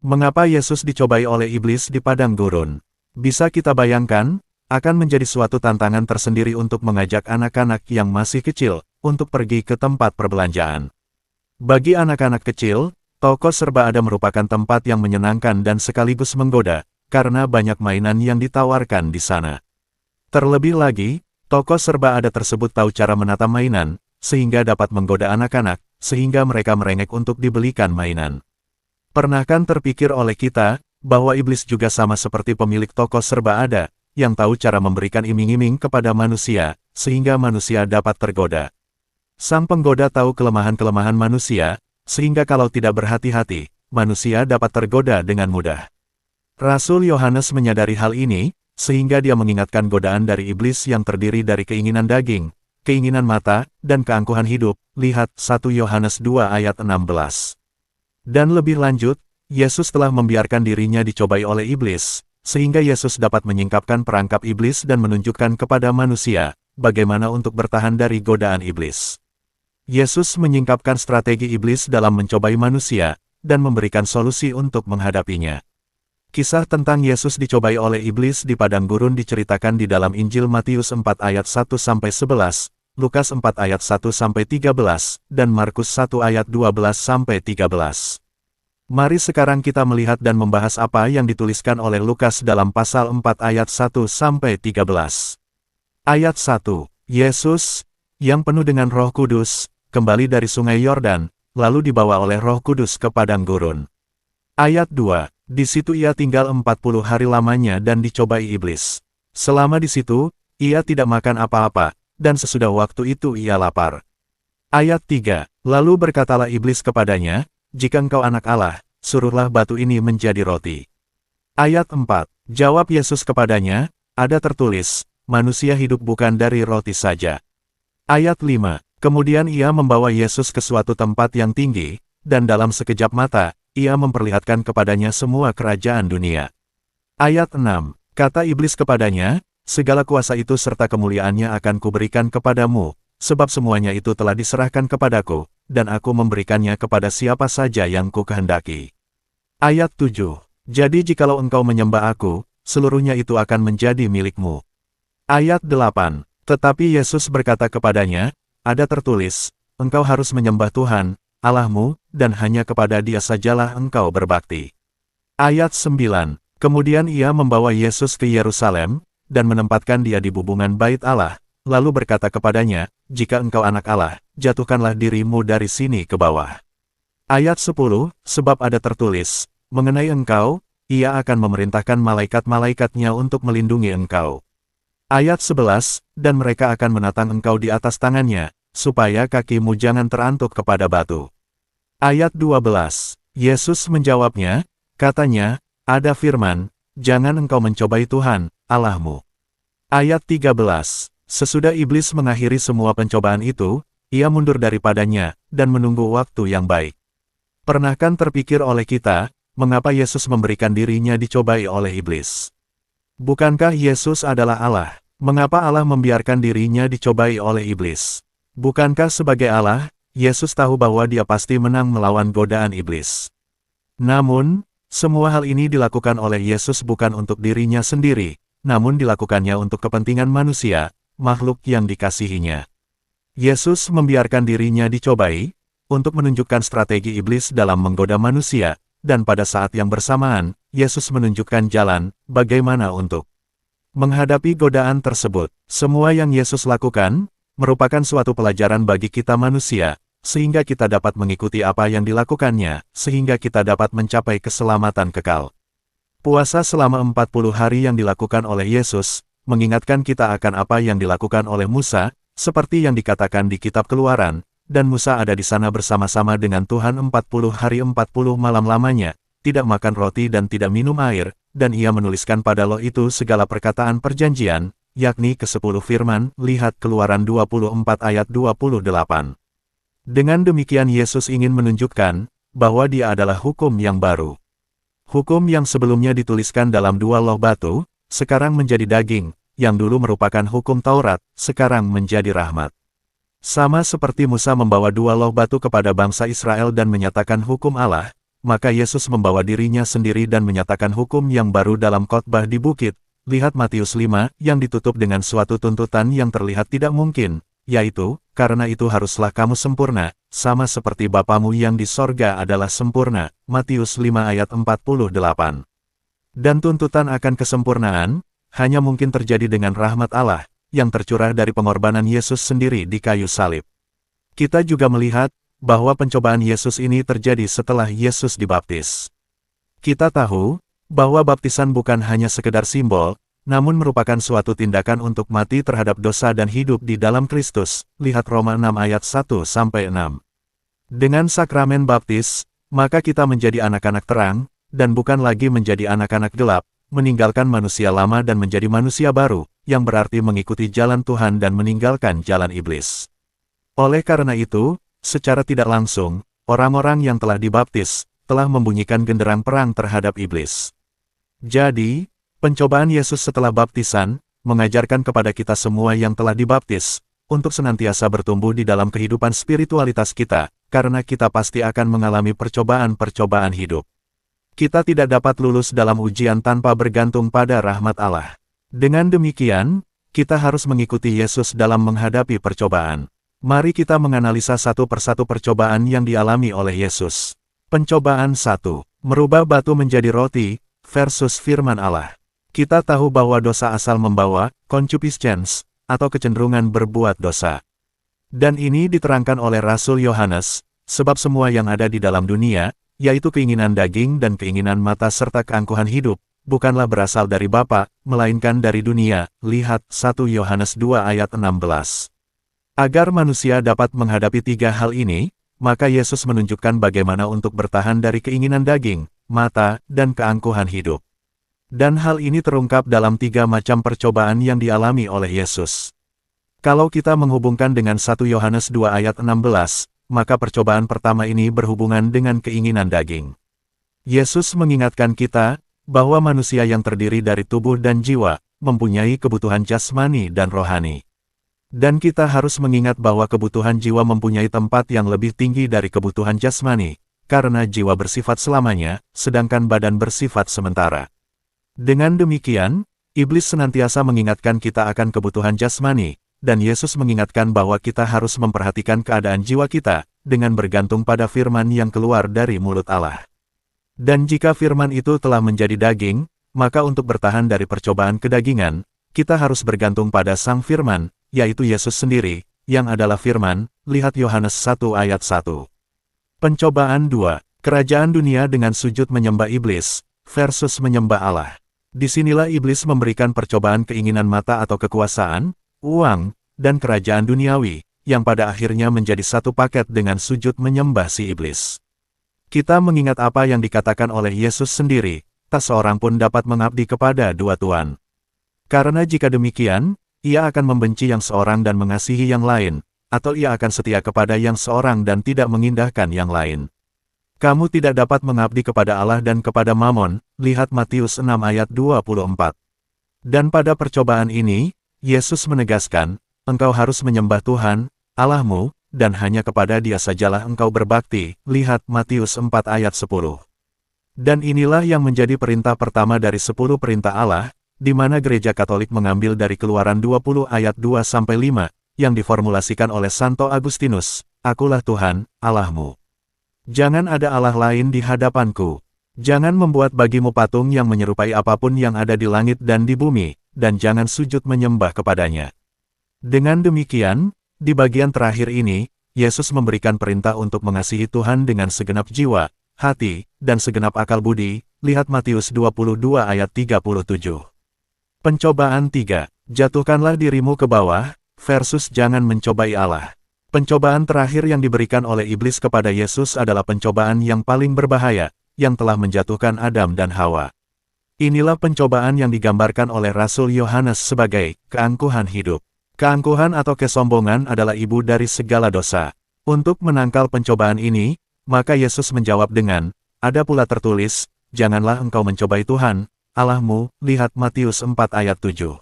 Mengapa Yesus dicobai oleh iblis di padang gurun? Bisa kita bayangkan, akan menjadi suatu tantangan tersendiri untuk mengajak anak-anak yang masih kecil untuk pergi ke tempat perbelanjaan. Bagi anak-anak kecil, toko serba ada merupakan tempat yang menyenangkan dan sekaligus menggoda, karena banyak mainan yang ditawarkan di sana. Terlebih lagi, toko serba ada tersebut tahu cara menata mainan, sehingga dapat menggoda anak-anak, sehingga mereka merengek untuk dibelikan mainan. Pernahkah terpikir oleh kita, bahwa iblis juga sama seperti pemilik toko serba ada, yang tahu cara memberikan iming-iming kepada manusia, sehingga manusia dapat tergoda. Sang penggoda tahu kelemahan-kelemahan manusia, sehingga kalau tidak berhati-hati, manusia dapat tergoda dengan mudah. Rasul Yohanes menyadari hal ini, sehingga dia mengingatkan godaan dari iblis yang terdiri dari keinginan daging, keinginan mata, dan keangkuhan hidup. Lihat 1 Yohanes 2 ayat 16. Dan lebih lanjut, Yesus telah membiarkan dirinya dicobai oleh iblis, sehingga Yesus dapat menyingkapkan perangkap iblis dan menunjukkan kepada manusia, bagaimana untuk bertahan dari godaan iblis. Yesus menyingkapkan strategi iblis dalam mencobai manusia, dan memberikan solusi untuk menghadapinya. Kisah tentang Yesus dicobai oleh iblis di padang gurun diceritakan di dalam Injil Matius 4 ayat 1-11, Lukas 4 ayat 1-13, dan Markus 1 ayat 12-13. Mari sekarang kita melihat dan membahas apa yang dituliskan oleh Lukas dalam pasal 4 ayat 1-13. Ayat 1, Yesus, yang penuh dengan Roh Kudus, kembali dari sungai Yordan, lalu dibawa oleh Roh Kudus ke padang gurun. Ayat 2, di situ ia tinggal 40 hari lamanya dan dicobai iblis. Selama di situ, ia tidak makan apa-apa, dan sesudah waktu itu ia lapar. Ayat 3, lalu berkatalah iblis kepadanya, jika engkau anak Allah, suruhlah batu ini menjadi roti. Ayat 4, jawab Yesus kepadanya, ada tertulis, manusia hidup bukan dari roti saja. Ayat 5, kemudian ia membawa Yesus ke suatu tempat yang tinggi, dan dalam sekejap mata, ia memperlihatkan kepadanya semua kerajaan dunia. Ayat 6, kata iblis kepadanya, segala kuasa itu serta kemuliaannya akan kuberikan kepadamu, sebab semuanya itu telah diserahkan kepadaku, dan aku memberikannya kepada siapa saja yang kukehendaki. Ayat 7, jadi jikalau engkau menyembah aku, seluruhnya itu akan menjadi milikmu. Ayat 8, tetapi Yesus berkata kepadanya, ada tertulis, engkau harus menyembah Tuhan, Allahmu, dan hanya kepada Dia sajalah engkau berbakti. Ayat 9, kemudian ia membawa Yesus ke Yerusalem, dan menempatkan dia di bubungan bait Allah, lalu berkata kepadanya, jika engkau anak Allah, jatuhkanlah dirimu dari sini ke bawah. Ayat 10, sebab ada tertulis, mengenai engkau, ia akan memerintahkan malaikat-malaikatnya untuk melindungi engkau. Ayat 11, dan mereka akan menatang engkau di atas tangannya, supaya kakimu jangan terantuk kepada batu. Ayat 12, Yesus menjawabnya, katanya, ada firman, jangan engkau mencobai Tuhan, Allahmu. Ayat 13, sesudah iblis mengakhiri semua pencobaan itu, ia mundur daripadanya, dan menunggu waktu yang baik. Pernahkah terpikir oleh kita, mengapa Yesus memberikan dirinya dicobai oleh iblis? Bukankah Yesus adalah Allah? Mengapa Allah membiarkan dirinya dicobai oleh iblis? Bukankah sebagai Allah, Yesus tahu bahwa dia pasti menang melawan godaan iblis? Namun, semua hal ini dilakukan oleh Yesus bukan untuk dirinya sendiri, namun dilakukannya untuk kepentingan manusia, makhluk yang dikasihinya. Yesus membiarkan dirinya dicobai, untuk menunjukkan strategi iblis dalam menggoda manusia, dan pada saat yang bersamaan, Yesus menunjukkan jalan, bagaimana untuk menghadapi godaan tersebut. Semua yang Yesus lakukan, merupakan suatu pelajaran bagi kita manusia, sehingga kita dapat mengikuti apa yang dilakukannya, sehingga kita dapat mencapai keselamatan kekal. Puasa selama 40 hari yang dilakukan oleh Yesus, mengingatkan kita akan apa yang dilakukan oleh Musa, seperti yang dikatakan di kitab Keluaran, dan Musa ada di sana bersama-sama dengan Tuhan 40 hari 40 malam lamanya, tidak makan roti dan tidak minum air, dan ia menuliskan pada loh itu segala perkataan perjanjian, yakni ke-10 firman, lihat Keluaran 24 ayat 28. Dengan demikian Yesus ingin menunjukkan, bahwa dia adalah hukum yang baru. Hukum yang sebelumnya dituliskan dalam 2 loh batu, sekarang menjadi daging, yang dulu merupakan hukum Taurat, sekarang menjadi rahmat. Sama seperti Musa membawa 2 loh batu kepada bangsa Israel dan menyatakan hukum Allah, maka Yesus membawa dirinya sendiri dan menyatakan hukum yang baru dalam khotbah di bukit. Lihat Matius 5, yang ditutup dengan suatu tuntutan yang terlihat tidak mungkin, yaitu, karena itu haruslah kamu sempurna, sama seperti Bapamu yang di sorga adalah sempurna. Matius 5 ayat 48. Dan tuntutan akan kesempurnaan, hanya mungkin terjadi dengan rahmat Allah, yang tercurah dari pengorbanan Yesus sendiri di kayu salib. Kita juga melihat, bahwa pencobaan Yesus ini terjadi setelah Yesus dibaptis. Kita tahu, bahwa baptisan bukan hanya sekedar simbol, namun merupakan suatu tindakan untuk mati terhadap dosa dan hidup di dalam Kristus. Lihat Roma 6 ayat 1-6. Dengan sakramen baptis, maka kita menjadi anak-anak terang, dan bukan lagi menjadi anak-anak gelap, meninggalkan manusia lama dan menjadi manusia baru, yang berarti mengikuti jalan Tuhan dan meninggalkan jalan iblis. Oleh karena itu, secara tidak langsung, orang-orang yang telah dibaptis, telah membunyikan genderang perang terhadap iblis. Jadi, pencobaan Yesus setelah baptisan, mengajarkan kepada kita semua yang telah dibaptis, untuk senantiasa bertumbuh di dalam kehidupan spiritualitas kita, karena kita pasti akan mengalami percobaan-percobaan hidup. Kita tidak dapat lulus dalam ujian tanpa bergantung pada rahmat Allah. Dengan demikian, kita harus mengikuti Yesus dalam menghadapi percobaan. Mari kita menganalisa satu persatu percobaan yang dialami oleh Yesus. Pencobaan 1. Merubah batu menjadi roti, versus firman Allah. Kita tahu bahwa dosa asal membawa concupiscence, atau kecenderungan berbuat dosa. Dan ini diterangkan oleh Rasul Yohanes, sebab semua yang ada di dalam dunia, yaitu keinginan daging dan keinginan mata serta keangkuhan hidup, bukanlah berasal dari Bapa, melainkan dari dunia. Lihat 1 Yohanes 2 ayat 16. Agar manusia dapat menghadapi tiga hal ini, maka Yesus menunjukkan bagaimana untuk bertahan dari keinginan daging, mata, dan keangkuhan hidup. Dan hal ini terungkap dalam tiga macam percobaan yang dialami oleh Yesus. Kalau kita menghubungkan dengan 1 Yohanes 2 ayat 16, maka percobaan pertama ini berhubungan dengan keinginan daging. Yesus mengingatkan kita, bahwa manusia yang terdiri dari tubuh dan jiwa, mempunyai kebutuhan jasmani dan rohani. Dan kita harus mengingat bahwa kebutuhan jiwa mempunyai tempat yang lebih tinggi dari kebutuhan jasmani, karena jiwa bersifat selamanya, sedangkan badan bersifat sementara. Dengan demikian, iblis senantiasa mengingatkan kita akan kebutuhan jasmani, dan Yesus mengingatkan bahwa kita harus memperhatikan keadaan jiwa kita, dengan bergantung pada firman yang keluar dari mulut Allah. Dan jika firman itu telah menjadi daging, maka untuk bertahan dari percobaan kedagingan, kita harus bergantung pada Sang Firman, yaitu Yesus sendiri, yang adalah firman. Lihat Yohanes 1 ayat 1. Pencobaan 2. Kerajaan dunia dengan sujud menyembah iblis, versus menyembah Allah. Disinilah iblis memberikan percobaan keinginan mata atau kekuasaan, uang, dan kerajaan duniawi, yang pada akhirnya menjadi satu paket dengan sujud menyembah si iblis. Kita mengingat apa yang dikatakan oleh Yesus sendiri, tak seorang pun dapat mengabdi kepada dua tuan. Karena jika demikian, ia akan membenci yang seorang dan mengasihi yang lain, atau ia akan setia kepada yang seorang dan tidak mengindahkan yang lain. Kamu tidak dapat mengabdi kepada Allah dan kepada Mamon, lihat Matius 6 ayat 24. Dan pada percobaan ini, Yesus menegaskan, engkau harus menyembah Tuhan, Allahmu, dan hanya kepada Dia sajalah engkau berbakti, lihat Matius 4 ayat 10. Dan inilah yang menjadi perintah pertama dari 10 perintah Allah, di mana Gereja Katolik mengambil dari Keluaran 20 ayat 2-5, yang diformulasikan oleh Santo Agustinus, Akulah Tuhan, Allahmu. Jangan ada Allah lain di hadapanku. Jangan membuat bagimu patung yang menyerupai apapun yang ada di langit dan di bumi, dan jangan sujud menyembah kepadanya. Dengan demikian, di bagian terakhir ini, Yesus memberikan perintah untuk mengasihi Tuhan dengan segenap jiwa, hati, dan segenap akal budi, lihat Matius 22 ayat 37. Pencobaan 3. Jatuhkanlah dirimu ke bawah, versus jangan mencobai Allah. Pencobaan terakhir yang diberikan oleh iblis kepada Yesus adalah pencobaan yang paling berbahaya, yang telah menjatuhkan Adam dan Hawa. Inilah pencobaan yang digambarkan oleh Rasul Yohanes sebagai keangkuhan hidup. Keangkuhan atau kesombongan adalah ibu dari segala dosa. Untuk menangkal pencobaan ini, maka Yesus menjawab dengan, ada pula tertulis, janganlah engkau mencobai Tuhan, Allahmu, lihat Matius 4 ayat 7.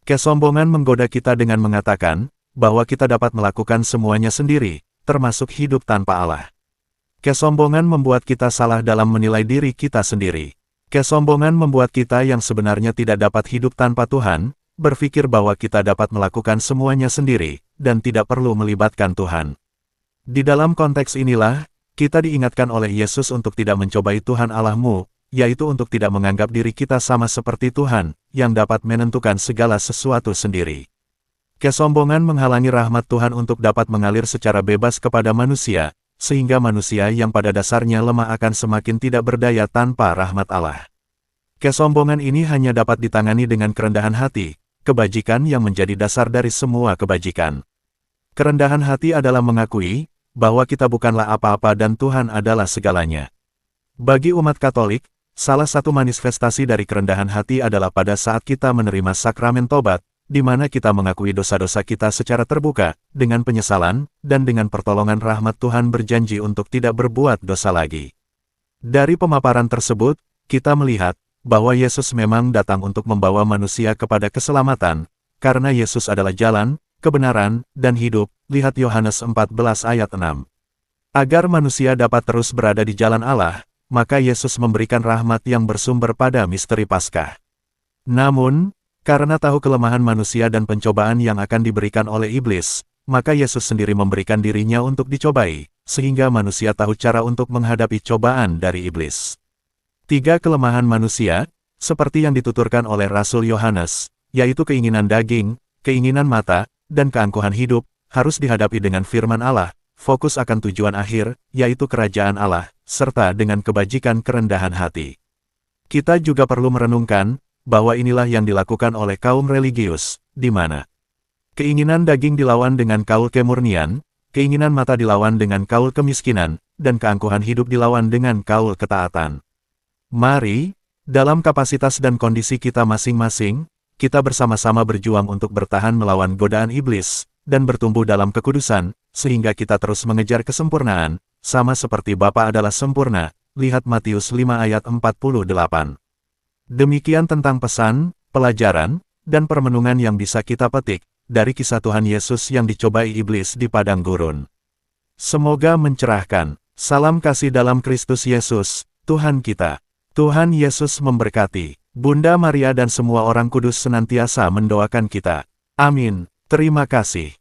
Kesombongan menggoda kita dengan mengatakan, bahwa kita dapat melakukan semuanya sendiri, termasuk hidup tanpa Allah. Kesombongan membuat kita salah dalam menilai diri kita sendiri. Kesombongan membuat kita yang sebenarnya tidak dapat hidup tanpa Tuhan, berpikir bahwa kita dapat melakukan semuanya sendiri, dan tidak perlu melibatkan Tuhan. Di dalam konteks inilah, kita diingatkan oleh Yesus untuk tidak mencobai Tuhan Allahmu, yaitu untuk tidak menganggap diri kita sama seperti Tuhan, yang dapat menentukan segala sesuatu sendiri. Kesombongan menghalangi rahmat Tuhan untuk dapat mengalir secara bebas kepada manusia, sehingga manusia yang pada dasarnya lemah akan semakin tidak berdaya tanpa rahmat Allah. Kesombongan ini hanya dapat ditangani dengan kerendahan hati, kebajikan yang menjadi dasar dari semua kebajikan. Kerendahan hati adalah mengakui bahwa kita bukanlah apa-apa dan Tuhan adalah segalanya. Bagi umat Katolik, salah satu manifestasi dari kerendahan hati adalah pada saat kita menerima sakramen tobat, di mana kita mengakui dosa-dosa kita secara terbuka, dengan penyesalan, dan dengan pertolongan rahmat Tuhan berjanji untuk tidak berbuat dosa lagi. Dari pemaparan tersebut, kita melihat bahwa Yesus memang datang untuk membawa manusia kepada keselamatan, karena Yesus adalah jalan, kebenaran, dan hidup. Lihat Yohanes 14 ayat 6. Agar manusia dapat terus berada di jalan Allah, maka Yesus memberikan rahmat yang bersumber pada misteri Paskah. Namun, karena tahu kelemahan manusia dan pencobaan yang akan diberikan oleh iblis, maka Yesus sendiri memberikan dirinya untuk dicobai, sehingga manusia tahu cara untuk menghadapi cobaan dari iblis. 3 kelemahan manusia, seperti yang dituturkan oleh Rasul Yohanes, yaitu keinginan daging, keinginan mata, dan keangkuhan hidup, harus dihadapi dengan firman Allah, fokus akan tujuan akhir, yaitu kerajaan Allah, serta dengan kebajikan kerendahan hati. Kita juga perlu merenungkan bahwa inilah yang dilakukan oleh kaum religius, di mana keinginan daging dilawan dengan kaul kemurnian, keinginan mata dilawan dengan kaul kemiskinan, dan keangkuhan hidup dilawan dengan kaul ketaatan. Mari, dalam kapasitas dan kondisi kita masing-masing, kita bersama-sama berjuang untuk bertahan melawan godaan iblis, dan bertumbuh dalam kekudusan, sehingga kita terus mengejar kesempurnaan, sama seperti Bapa adalah sempurna. Lihat Matius 5 ayat 48. Demikian tentang pesan, pelajaran, dan permenungan yang bisa kita petik dari kisah Tuhan Yesus yang dicobai iblis di padang gurun. Semoga mencerahkan. Salam kasih dalam Kristus Yesus, Tuhan kita. Tuhan Yesus memberkati. Bunda Maria dan semua orang kudus senantiasa mendoakan kita. Amin. Terima kasih.